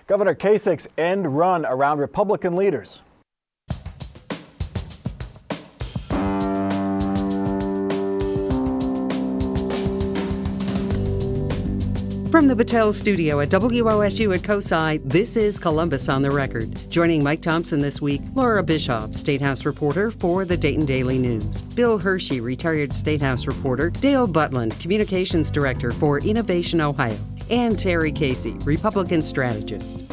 Governor Kasich's end run around Republican leaders. From the Battelle studio at WOSU at COSI, this is Columbus on the Record. Joining Mike Thompson this week, Laura Bischoff, State House reporter for the Dayton Daily News. Bill Hershey, retired State House reporter. Dale Butland, communications director for Innovation Ohio. And Terry Casey, Republican strategist.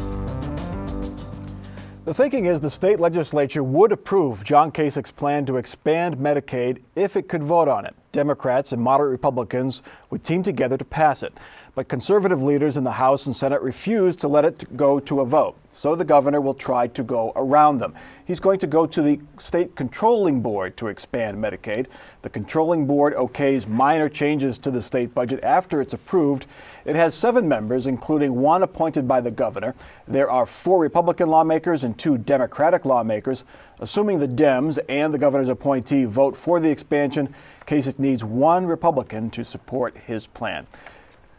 The thinking is the state legislature would approve John Kasich's plan to expand Medicaid if it could vote on it. Democrats and moderate Republicans would team together to pass it. But conservative leaders in the House and Senate refused to let it go to a vote. So the governor will try to go around them. He's going to go to the state controlling board to expand Medicaid. The controlling board okays minor changes to the state budget after it's approved. It has 7 members, including 1 appointed by the governor. There are 4 Republican lawmakers and 2 Democratic lawmakers. Assuming the Dems and the governor's appointee vote for the expansion, Kasich needs 1 Republican to support his plan.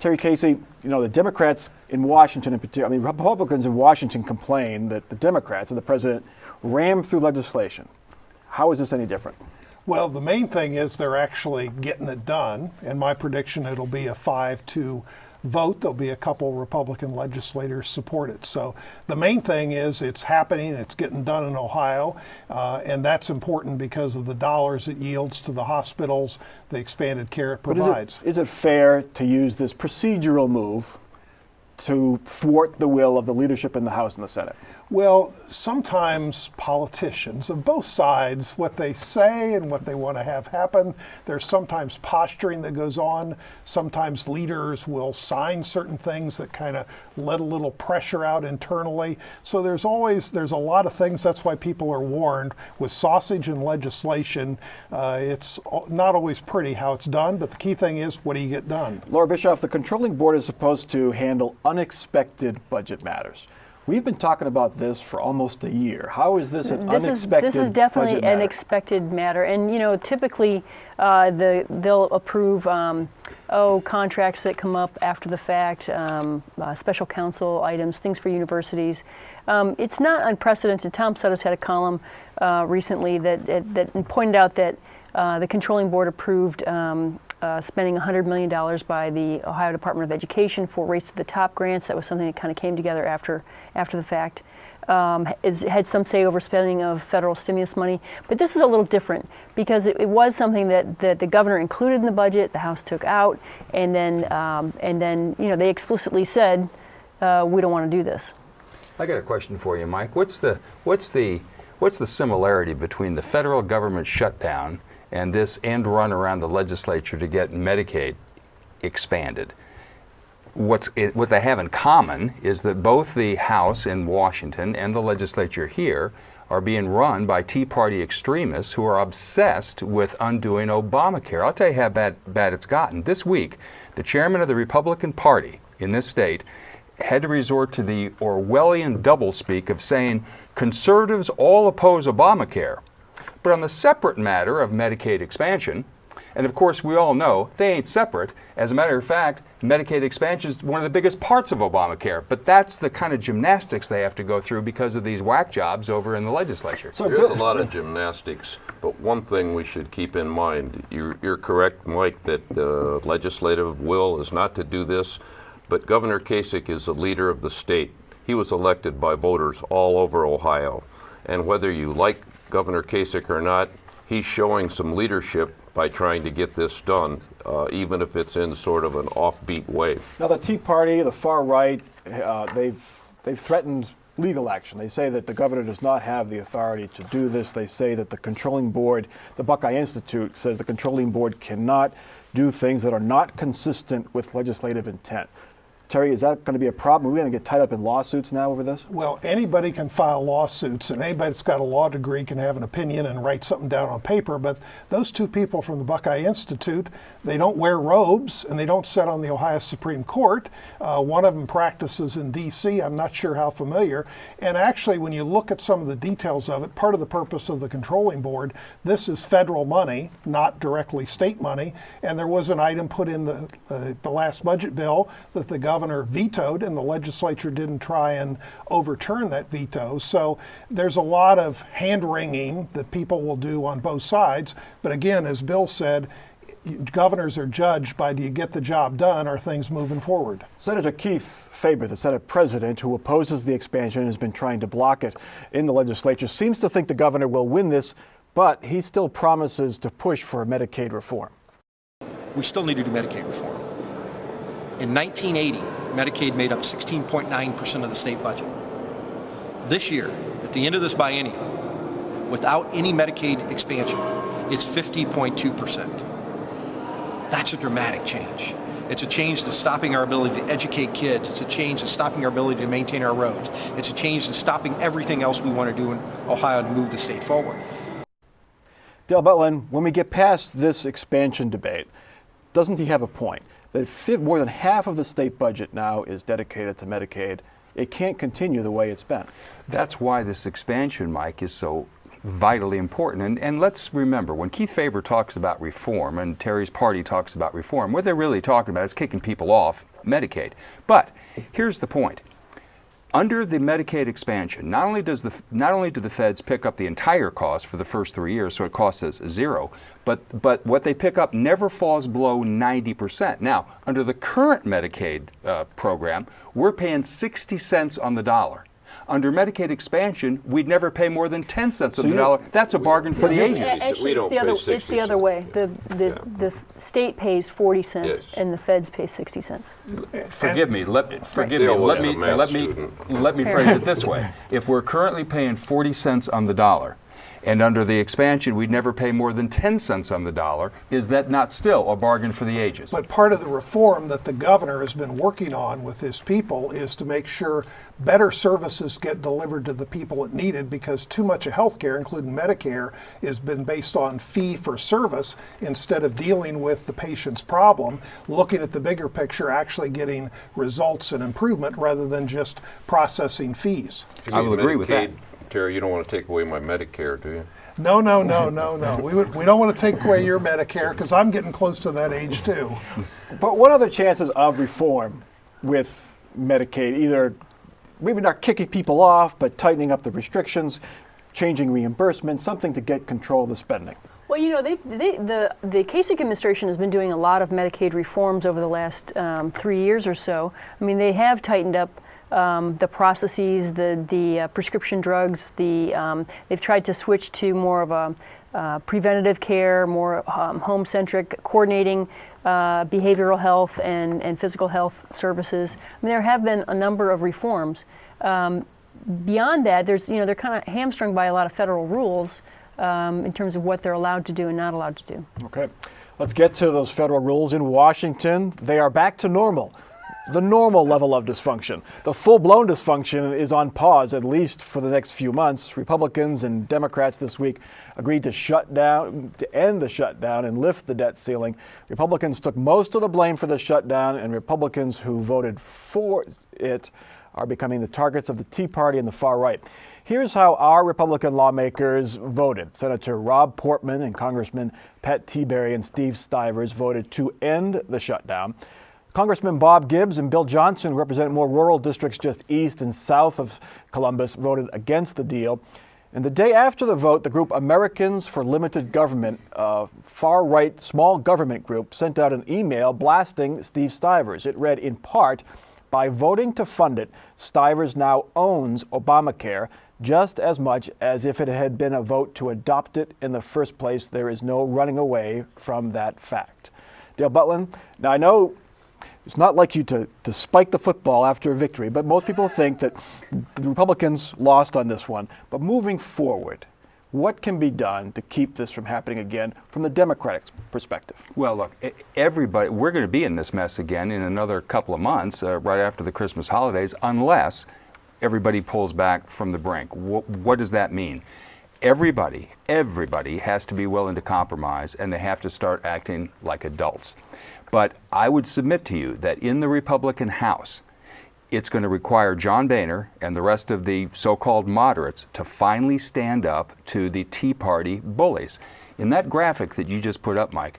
Terry Casey, the Democrats in Washington in particular, Republicans in Washington complain that the Democrats and the president rammed through legislation. How is this any different? Well, the main thing is they're actually getting it done. And my prediction, it'll be a 5-2 vote. There'll be a couple Republican legislators support it. So the main thing is it's happening, it's getting done in Ohio, and that's important because of the dollars it yields to the hospitals, the expanded care it provides. Is it fair to use this procedural move to thwart the will of the leadership in the House and the Senate? Well, sometimes politicians of both sides, what they say and what they want to have happen, there's sometimes posturing that goes on. Sometimes leaders will sign certain things that kind of let a little pressure out internally. So there's a lot of things. That's why people are warned with sausage and legislation. It's not always pretty how it's done, but the key thing is, what do you get done? Laura Bischoff, the controlling board is supposed to handle unexpected budget matters. We've been talking about this for almost a year. How is this an unexpected This is definitely budget an matter? expected matter. And, typically they'll approve contracts that come up after the fact, special counsel items, things for universities. It's not unprecedented. Tom Sutters had a column recently that pointed out that the controlling board approved spending $100 million by the Ohio Department of Education for Race to the Top grants. That was something that kind of came together after the fact. Had some say over spending of federal stimulus money. But this is a little different because it was something that the governor included in the budget, the House took out, and then they explicitly said, we don't want to do this. I got a question for you, Mike. What's the similarity between the federal government shutdown and this end run around the legislature to get Medicaid expanded? What they have in common is that both the House in Washington and the legislature here are being run by Tea Party extremists who are obsessed with undoing Obamacare. I'll tell you how bad it's gotten. This week, the chairman of the Republican Party in this state had to resort to the Orwellian doublespeak of saying conservatives all oppose Obamacare. But on the separate matter of Medicaid expansion, and of course we all know they ain't separate. As a matter of fact, Medicaid expansion is one of the biggest parts of Obamacare. But that's the kind of gymnastics they have to go through because of these whack jobs over in the legislature. So there's a lot of gymnastics, but one thing we should keep in mind, you're correct, Mike, that the legislative will is not to do this, but Governor Kasich is the leader of the state. He was elected by voters all over Ohio. And whether you like Governor Kasich or not, he's showing some leadership by trying to get this done, even if it's in sort of an offbeat way. Now, the Tea Party, the far right, they've threatened legal action. They say that the governor does not have the authority to do this. They say that the controlling board, the Buckeye Institute, says the controlling board cannot do things that are not consistent with legislative intent. Terry, is that going to be a problem? Are we going to get tied up in lawsuits now over this? Well, anybody can file lawsuits, and anybody that's got a law degree can have an opinion and write something down on paper. But those 2 people from the Buckeye Institute, they don't wear robes, and they don't sit on the Ohio Supreme Court. One of them practices in D.C. I'm not sure how familiar. And actually, when you look at some of the details of it, part of the purpose of the controlling board, this is federal money, not directly state money. And there was an item put in the last budget bill that the governor governor vetoed, and the legislature didn't try and overturn that veto. So there's a lot of hand-wringing that people will do on both sides. But again, as Bill said, governors are judged by, do you get the job done, or things moving forward? Senator Keith Faber, the Senate president who opposes the expansion and has been trying to block it in the legislature, seems to think the governor will win this, but he still promises to push for Medicaid reform. We still need to do Medicaid reform. In 1980, Medicaid made up 16.9% of the state budget. This year, at the end of this biennium, without any Medicaid expansion, it's 50.2%. That's a dramatic change. It's a change that's stopping our ability to educate kids. It's a change that's stopping our ability to maintain our roads. It's a change that's stopping everything else we want to do in Ohio to move the state forward. Dale Butlin, when we get past this expansion debate, doesn't he have a point? That more than half of the state budget now is dedicated to Medicaid. It can't continue the way it's been. That's why this expansion, Mike, is so vitally important. And let's remember, when Keith Faber talks about reform and Terry's party talks about reform, what they're really talking about is kicking people off Medicaid. But here's the point. Under the Medicaid expansion, not only do the feds pick up the entire cost for the first 3 years, so it costs us zero, but what they pick up never falls below 90%. Now, under the current Medicaid program, we're paying 60 cents on the dollar. Under Medicaid expansion, we'd never pay more than 10 cents on the dollar. That's a bargain for the agencies. Actually, We don't pay it's 60 the other way. The state pays 40 cents Yes. and the feds pay 60 cents. Forgive me. Let me Dale wasn't a math let me phrase it this way. If we're currently paying 40 cents on the dollar, and under the expansion we'd never pay more than 10 cents on the dollar, is that not still a bargain for the ages? But part of the reform that the governor has been working on with his people is to make sure better services get delivered to the people that need it, because too much of healthcare, including Medicare, has been based on fee for service instead of dealing with the patient's problem, looking at the bigger picture, actually getting results and improvement rather than just processing fees. I will agree with that. Medicaid, Terry, you don't want to take away my Medicare, do you? No. We don't want to take away your Medicare, because I'm getting close to that age too. But what are the chances of reform with Medicaid? Either maybe not kicking people off, but tightening up the restrictions, changing reimbursement, something to get control of the spending. Well, you know, the Kasich administration has been doing a lot of Medicaid reforms over the last 3 years or so. I mean, they have tightened up the processes, the prescription drugs. They've tried to switch to more of a preventative care, more home-centric, coordinating behavioral health and physical health services. I mean, there have been a number of reforms. Beyond that, they're kind of hamstrung by a lot of federal rules in terms of what they're allowed to do and not allowed to do. Okay, let's get to those federal rules. In Washington, they are back to normal. The normal level of dysfunction. The full-blown dysfunction is on pause, at least for the next few months. Republicans and Democrats this week agreed to end the shutdown and lift the debt ceiling. Republicans took most of the blame for the shutdown, and Republicans who voted for it are becoming the targets of the Tea Party and the far right. Here's how our Republican lawmakers voted. Senator Rob Portman and Congressman Pat Tiberi and Steve Stivers voted to end the shutdown. Congressman Bob Gibbs and Bill Johnson, who represent more rural districts just east and south of Columbus, voted against the deal. And the day after the vote, the group Americans for Limited Government, a far-right small government group, sent out an email blasting Steve Stivers. It read, in part, by voting to fund it, Stivers now owns Obamacare just as much as if it had been a vote to adopt it in the first place. There is no running away from that fact. Dale Butlin, now I know it's not like you to spike the football after a victory, but most people think that the Republicans lost on this one. But moving forward, what can be done to keep this from happening again from the Democratic perspective? Well, look, everybody, we're going to be in this mess again in another couple of months, right after the Christmas holidays, unless everybody pulls back from the brink. What does that mean? Everybody has to be willing to compromise, and they have to start acting like adults. But I would submit to you that in the Republican House, it's going to require John Boehner and the rest of the so-called moderates to finally stand up to the Tea Party bullies. In that graphic that you just put up, Mike,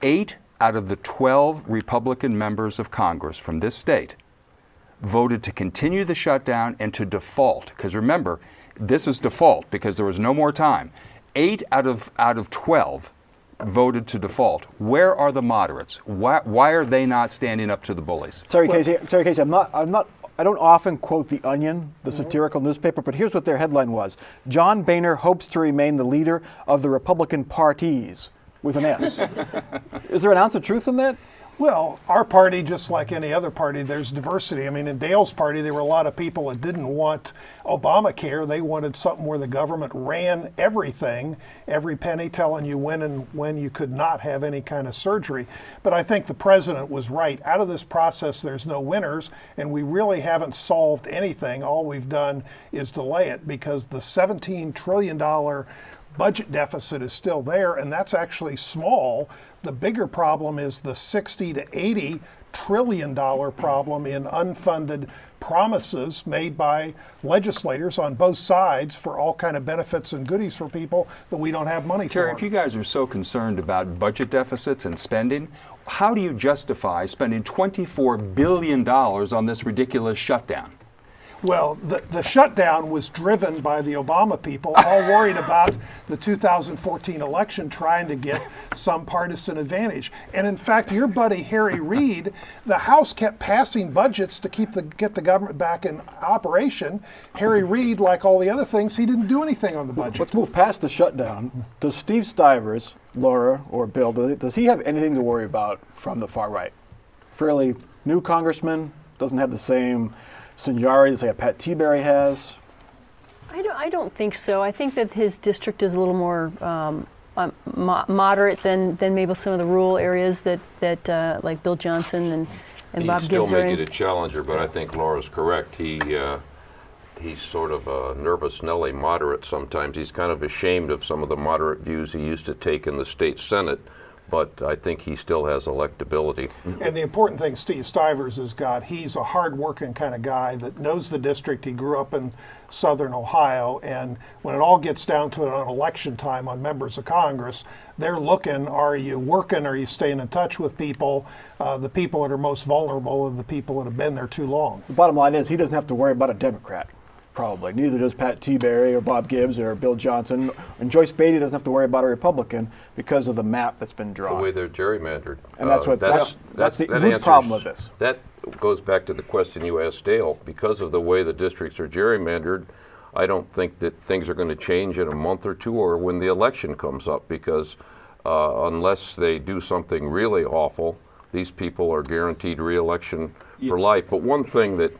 8 out of the 12 Republican members of Congress from this state voted to continue the shutdown and to default. Because remember, this is default because there was no more time. 8 out of 12 voted to default. Where are the moderates? Why are they not standing up to the bullies? Terry Casey, I don't often quote The Onion, the satirical newspaper, but here's what their headline was. John Boehner hopes to remain the leader of the Republican parties, with an S. Is there an ounce of truth in that? Well, our party, just like any other party, there's diversity. I mean, in Dale's party, there were a lot of people that didn't want Obamacare. They wanted something where the government ran everything, every penny, telling you when and when you could not have any kind of surgery. But I think the president was right. Out of this process, there's no winners, and we really haven't solved anything. All we've done is delay it because the $17 trillion budget deficit is still there, and that's actually small. The bigger problem is the $60 to $80 trillion problem in unfunded promises made by legislators on both sides for all kind of benefits and goodies for people that we don't have money Terry, for. if you guys are so concerned about budget deficits and spending, how do you justify spending $24 billion on this ridiculous shutdown? Well, the shutdown was driven by the Obama people, all worried about the 2014 election, trying to get some partisan advantage. And in fact, your buddy Harry Reid, the House kept passing budgets to get the government back in operation. Harry Reid, like all the other things, he didn't do anything on the budget. Let's move past the shutdown. Does Steve Stivers, Laura, or Bill, does he have anything to worry about from the far right? Fairly new congressman, doesn't have the same seniority as, say, a Pat Tiberi has? I don't think so. I think that his district is a little more moderate than maybe some of the rural areas that like Bill Johnson and Bob He Gibbs still are may in. get a challenger, but I think Laura's correct. He's sort of a nervous Nelly moderate sometimes. He's kind of ashamed of some of the moderate views he used to take in the state Senate, but I think he still has electability. And the important thing Steve Stivers has got, he's a hard-working kind of guy that knows the district. He grew up in southern Ohio, and when it all gets down to it on election time on members of Congress, they're looking, are you working, are you staying in touch with people? The people that are most vulnerable are the people that have been there too long. The bottom line is he doesn't have to worry about a Democrat, probably. Neither does Pat Tiberi or Bob Gibbs or Bill Johnson. And Joyce Beatty doesn't have to worry about a Republican because of the map that's been drawn. The way they're gerrymandered. And that's the root problem of this. That goes back to the question you asked Dale. Because of the way the districts are gerrymandered, I don't think that things are going to change in a month or two or when the election comes up, because unless they do something really awful, these people are guaranteed re-election for life. But one thing that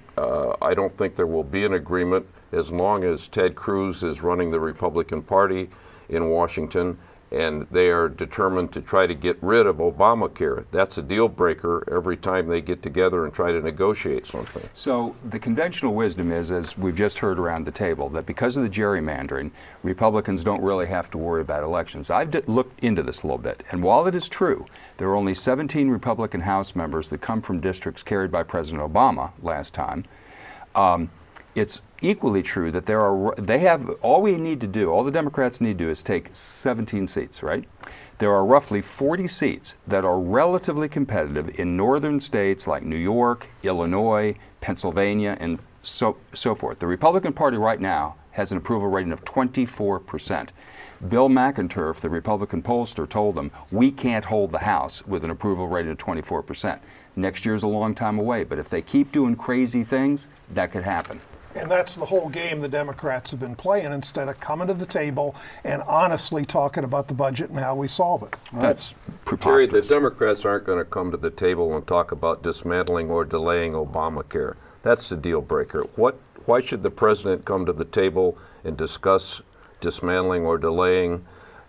I don't think there will be an agreement as long as Ted Cruz is running the Republican Party in Washington and they are determined to try to get rid of Obamacare. That's a deal breaker every time they get together and try to negotiate something. So the conventional wisdom is, as we've just heard around the table, that because of the gerrymandering, Republicans don't really have to worry about elections. I've looked into this a little bit, and while it is true, there are only 17 Republican House members that come from districts carried by President Obama last time. It's equally true that all we need to do, all the Democrats need to do is take 17 seats, right? There are roughly 40 seats that are relatively competitive in northern states like New York, Illinois, Pennsylvania, and so forth. The Republican Party right now has an approval rating of 24%. Bill McInturff, the Republican pollster, told them, we can't hold the House with an approval rating of 24%. Next year's a long time away, but if they keep doing crazy things, that could happen. And that's the whole game the Democrats have been playing instead of coming to the table and honestly talking about the budget and how we solve it. That's Terry, the preposterous. Democrats aren't going to come to the table and talk about dismantling or delaying Obamacare. That's the deal breaker. Why should the president come to the table and discuss dismantling or delaying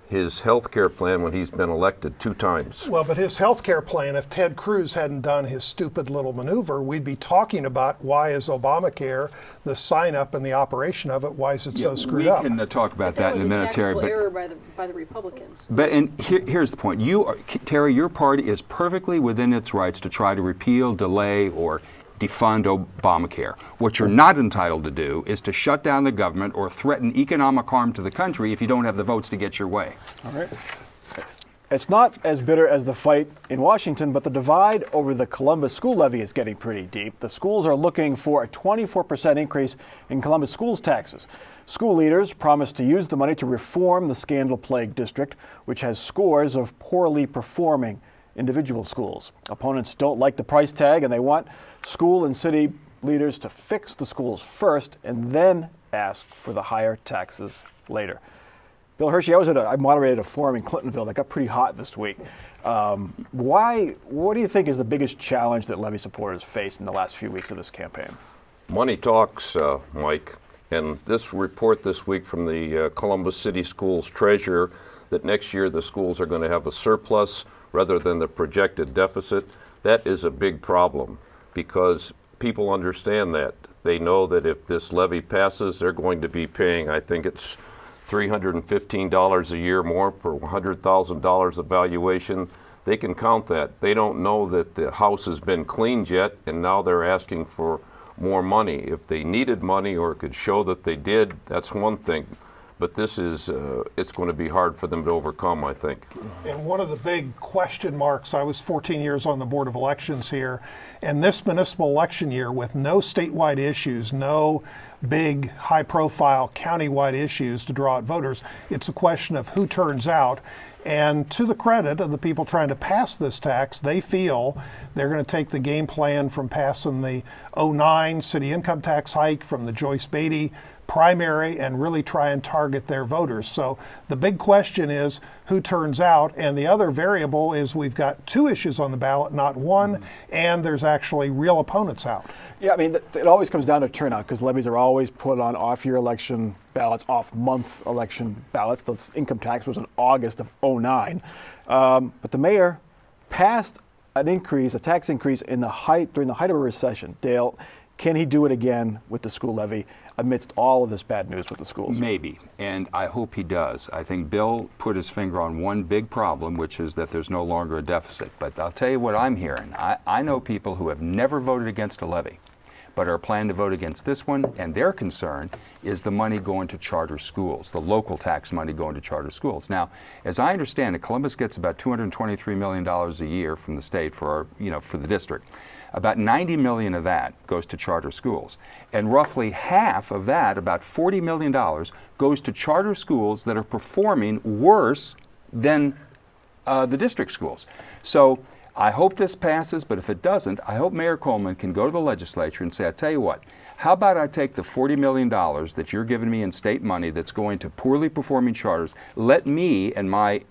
his health care plan when he's been elected 2 times? Well, but his health care plan, if Ted Cruz hadn't done his stupid little maneuver, we'd be talking about why is Obamacare, the sign up and the operation of it, why is it so screwed up? We can talk about that in a minute, Terry. That was a tactical error by the Republicans. But here's the point. Terry, your party is perfectly within its rights to try to repeal, delay, or defund Obamacare. What you're not entitled to do is to shut down the government or threaten economic harm to the country if you don't have the votes to get your way. All right. It's not as bitter as the fight in Washington, but the divide over the Columbus school levy is getting pretty deep. The schools are looking for a 24% increase in Columbus schools taxes. School leaders promised to use the money to reform the scandal-plagued district, which has scores of poorly performing individual schools. Opponents don't like the price tag, and they want school and city leaders to fix the schools first and then ask for the higher taxes later. Bill Hershey, I moderated a forum in Clintonville that got pretty hot this week. What do you think is the biggest challenge that levy supporters face in the last few weeks of this campaign? Money talks, Mike. And this report this week from the Columbus City Schools treasurer that next year the schools are going to have a surplus rather than the projected deficit, that is a big problem because people understand that. They know that if this levy passes, they're going to be paying, I think it's $315 a year more per $100,000 of valuation. They can count that. They don't know that the house has been cleaned yet, and now they're asking for more money. If they needed money or could show that they did, that's one thing. But this is, it's going to be hard for them to overcome, I think. And one of the big question marks, I was 14 years on the Board of Elections here, and this municipal election year with no statewide issues, no big high-profile county-wide issues to draw out voters, it's a question of who turns out. And to the credit of the people trying to pass this tax, they feel they're going to take the game plan from passing the 2009 city income tax hike, from the Joyce Beatty primary, and really try and target their voters. So the big question is who turns out, and the other variable is we've got two issues on the ballot, not one, and there's actually real opponents out. Yeah, I mean, it always comes down to turnout because levies are always put on off-year election ballots, off-month election ballots. The income tax was in August of 2009. But the mayor passed a tax increase during the height of a recession. Dale, can he do it again with the school levy amidst all of this bad news with the schools? Maybe, and I hope he does. I think Bill put his finger on one big problem, which is that there's no longer a deficit. But I'll tell you what I'm hearing. I know people who have never voted against a levy, but are planning to vote against this one, and their concern is the money going to charter schools, the local tax money going to charter schools. Now, as I understand it, Columbus gets about $223 million a year from the state for the district. About 90 million of that goes to charter schools. And roughly half of that, about $40 million, goes to charter schools that are performing worse than the district schools. So I hope this passes, but if it doesn't, I hope Mayor Coleman can go to the legislature and say, I tell you what, how about I take the $40 million that you're giving me in state money that's going to poorly performing charters, let me and my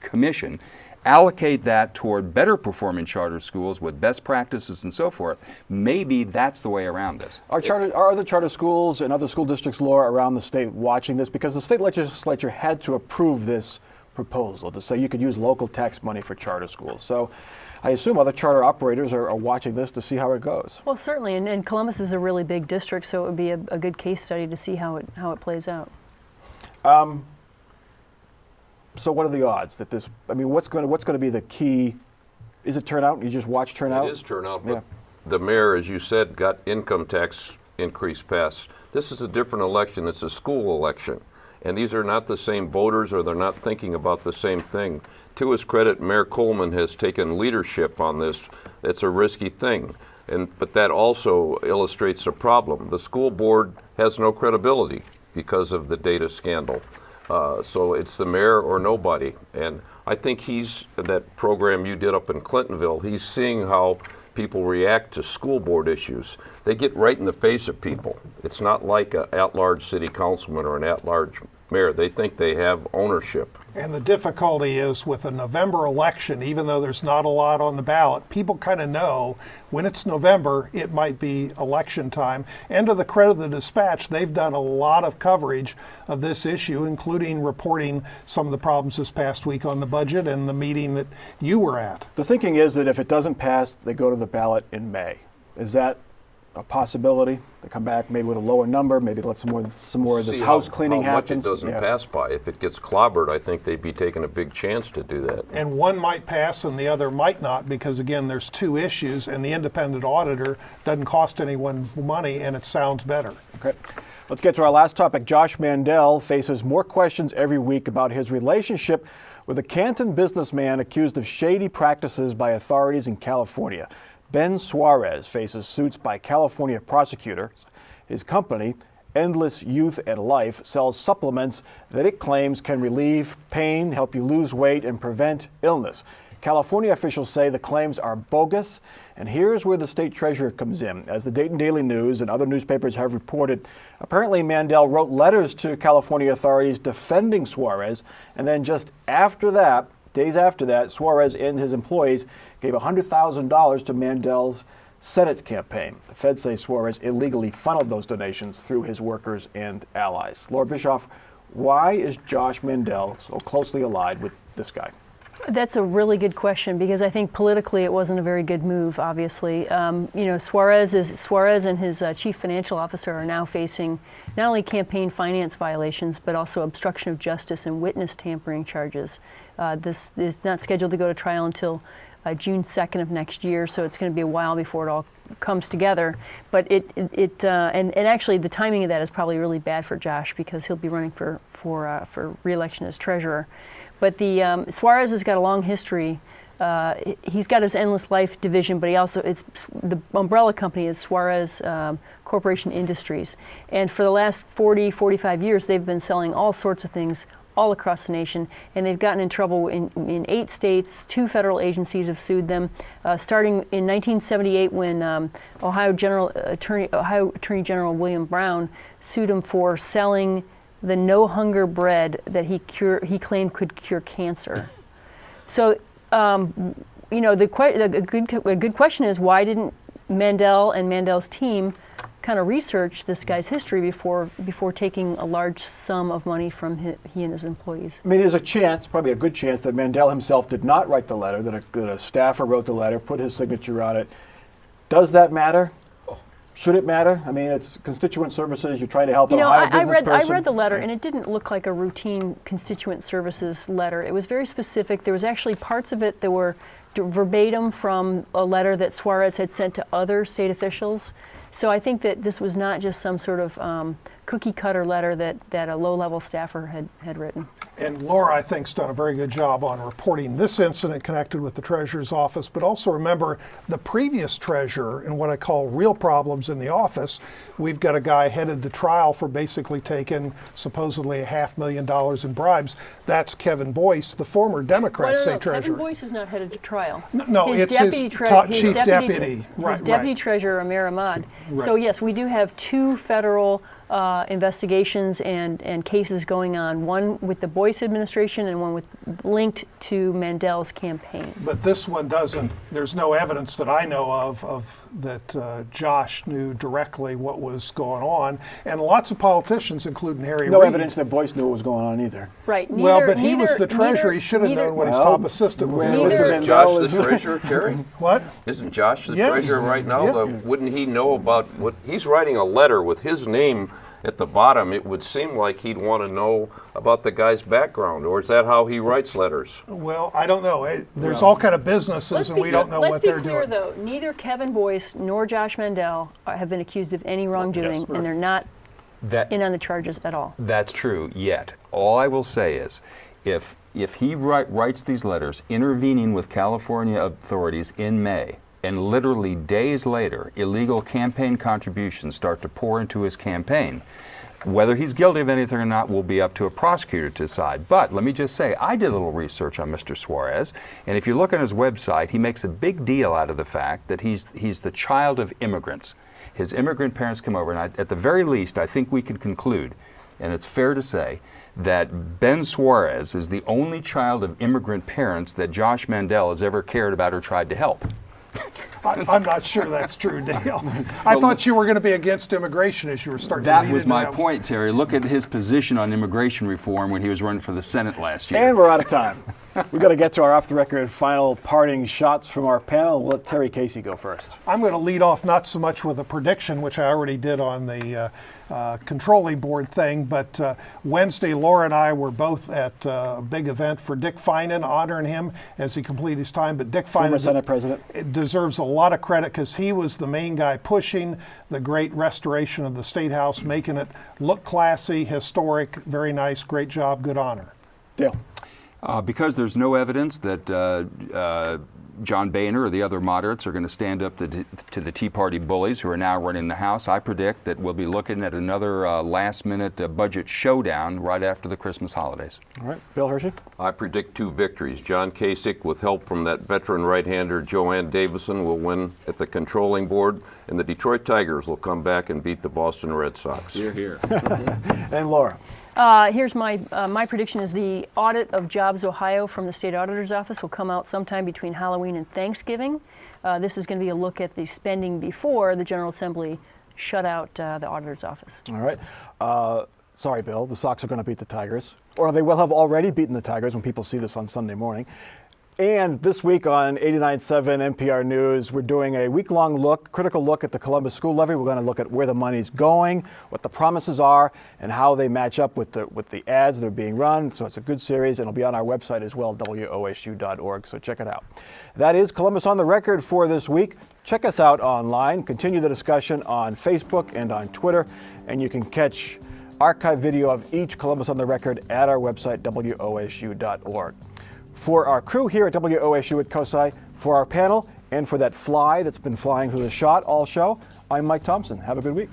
commission allocate that toward better performing charter schools with best practices and so forth. Maybe that's the way around this. Are other charter schools and other school districts, Laura, around the state watching this? Because the state legislature had to approve this proposal to say you could use local tax money for charter schools. So I assume other charter operators are watching this to see how it goes. Well, certainly, and Columbus is a really big district, so it would be a good case study to see how it plays out. So what are the odds that this? I mean, what's going to be the key? Is it turnout? You just watch turnout. It is turnout, but the mayor, as you said, got income tax increase passed. This is a different election. It's a school election, and these are not the same voters, or they're not thinking about the same thing. To his credit, Mayor Coleman has taken leadership on this. It's a risky thing, but that also illustrates a problem. The school board has no credibility because of the data scandal. So it's the mayor or nobody. And I think that program you did up in Clintonville, he's seeing how people react to school board issues. They get right in the face of people. It's not like an at-large city councilman or an at-large mayor. They think they have ownership. And the difficulty is with a November election, even though there's not a lot on the ballot, people kind of know when it's November, it might be election time. And to the credit of the Dispatch, they've done a lot of coverage of this issue, including reporting some of the problems this past week on the budget and the meeting that you were at. The thinking is that if it doesn't pass, they go to the ballot in May. Is that a possibility? They come back maybe with a lower number, maybe let some more of this house cleaning how happen. Much it doesn't pass by. If it gets clobbered, I think they'd be taking a big chance to do that. And one might pass and the other might not, because again, there's two issues, and the independent auditor doesn't cost anyone money, and it sounds better. Okay. Let's get to our last topic. Josh Mandel faces more questions every week about his relationship with a Canton businessman accused of shady practices by authorities in California. Ben Suarez faces suits by California prosecutors. His company, Endless Youth and Life, sells supplements that it claims can relieve pain, help you lose weight, and prevent illness. California officials say the claims are bogus, and here's where the state treasurer comes in. As the Dayton Daily News and other newspapers have reported, apparently Mandel wrote letters to California authorities defending Suarez, and then just after that, days after that, Suarez and his employees gave $100,000 to Mandel's Senate campaign. The feds say Suarez illegally funneled those donations through his workers and allies. Laura Bischoff, why is Josh Mandel so closely allied with this guy? That's a really good question, because I think politically it wasn't a very good move, obviously. Suarez and his chief financial officer are now facing not only campaign finance violations, but also obstruction of justice and witness tampering charges. This is not scheduled to go to trial until June 2nd of next year, so it's going to be a while before it all comes together. But and actually the timing of that is probably really bad for Josh, because he'll be running for re-election as treasurer. But Suarez has got a long history. He's got his Endless Life division, but the umbrella company is Suarez Corporation Industries. And for the last 40-45 years, they've been selling all sorts of things all across the nation, and they've gotten in trouble in 8 states. 2 federal agencies have sued them, starting in 1978 when Ohio Attorney General William Brown sued him for selling the no hunger bread that he claimed could cure cancer. So, a good question is, why didn't Mandel and Mandel's team kind of research this guy's history before taking a large sum of money from he and his employees? I mean, there's a chance, probably a good chance, that Mandel himself did not write the letter, that a staffer wrote the letter, put his signature on it. Does that matter? Should it matter? I mean, it's constituent services. You're trying to help an Ohio business person. I read the letter, and it didn't look like a routine constituent services letter. It was very specific. There was actually parts of it that were verbatim from a letter that Suarez had sent to other state officials. So I think that this was not just some sort of cookie-cutter letter that a low-level staffer had written. And Laura, I think, has done a very good job on reporting this incident connected with the treasurer's office, but also remember the previous treasurer and what I call real problems in the office. We've got a guy headed to trial for basically taking supposedly $500,000 in bribes. That's Kevin Boyce, the former Democrat state treasurer. Kevin Boyce is not headed to trial. No, it's his chief deputy. His deputy treasurer, Amir Ahmad. Right. So yes, we do have 2 federal investigations and cases going on, one with the Boyce administration and one linked to Mandel's campaign. But this one doesn't, there's no evidence that I know of that Josh knew directly what was going on. And lots of politicians, including Harry Reid. No evidence that Boyce knew what was going on either. Right. But he was the treasurer. He should have known what his top assistant was doing. Isn't Josh the treasurer, Terry? What? Isn't Josh the treasurer right now? Yeah. Wouldn't he know about what he's writing a letter with his name at the bottom? It would seem like he'd want to know about the guy's background, or is that how he writes letters? Well, I don't know. There's all kind of businesses, and we don't know what they're doing. Let's be clear, though. Neither Kevin Boyce nor Josh Mandel have been accused of any wrongdoing, and they're not in on the charges at all. That's true, yet. All I will say is, if he writes these letters intervening with California authorities in May, and literally days later, illegal campaign contributions start to pour into his campaign, whether he's guilty of anything or not will be up to a prosecutor to decide. But let me just say, I did a little research on Mr. Suarez, and if you look on his website, he makes a big deal out of the fact that he's the child of immigrants. His immigrant parents come over, and at the very least, I think we can conclude, and it's fair to say, that Ben Suarez is the only child of immigrant parents that Josh Mandel has ever cared about or tried to help. I'm not sure that's true, Dale. I thought you were going to be against immigration as you were starting to lead That was into my that. point, Terry. Look at his position on immigration reform when he was running for the Senate last year. And we're out of time. We've got to get to our off-the-record final parting shots from our panel. We'll let Terry Casey go first. I'm going to lead off not so much with a prediction, which I already did on the controlling board thing, but Wednesday, Laura and I were both at a big event for Dick Finan, honoring him as he completed his time. But Dick Former Finan Senate President. Deserves a lot of credit because he was the main guy pushing the great restoration of the State House, making it look classy, historic, very nice, great job, good honor. Dale. Because there's no evidence that John Boehner or the other moderates are going to stand up to the Tea Party bullies who are now running the House, I predict that we'll be looking at another last-minute budget showdown right after the Christmas holidays. All right, Bill Hershey? I predict 2 victories. John Kasich, with help from that veteran right-hander Joanne Davison, will win at the controlling board, and the Detroit Tigers will come back and beat the Boston Red Sox. Here, here. And Laura? Here's my prediction is the audit of Jobs Ohio from the State Auditor's Office will come out sometime between Halloween and Thanksgiving. This is going to be a look at the spending before the General Assembly shut out the Auditor's Office. All right. Sorry, Bill, the Sox are going to beat the Tigers. Or they will have already beaten the Tigers when people see this on Sunday morning. And this week on 89.7 NPR News, we're doing a week-long look, critical look at the Columbus School Levy. We're going to look at where the money's going, what the promises are, and how they match up with the ads that are being run. So it's a good series, and it'll be on our website as well, WOSU.org, so check it out. That is Columbus on the Record for this week. Check us out online. Continue the discussion on Facebook and on Twitter, and you can catch archive video of each Columbus on the Record at our website, WOSU.org. For our crew here at WOSU at COSI, for our panel, and for that fly that's been flying through the shot all show, I'm Mike Thompson. Have a good week.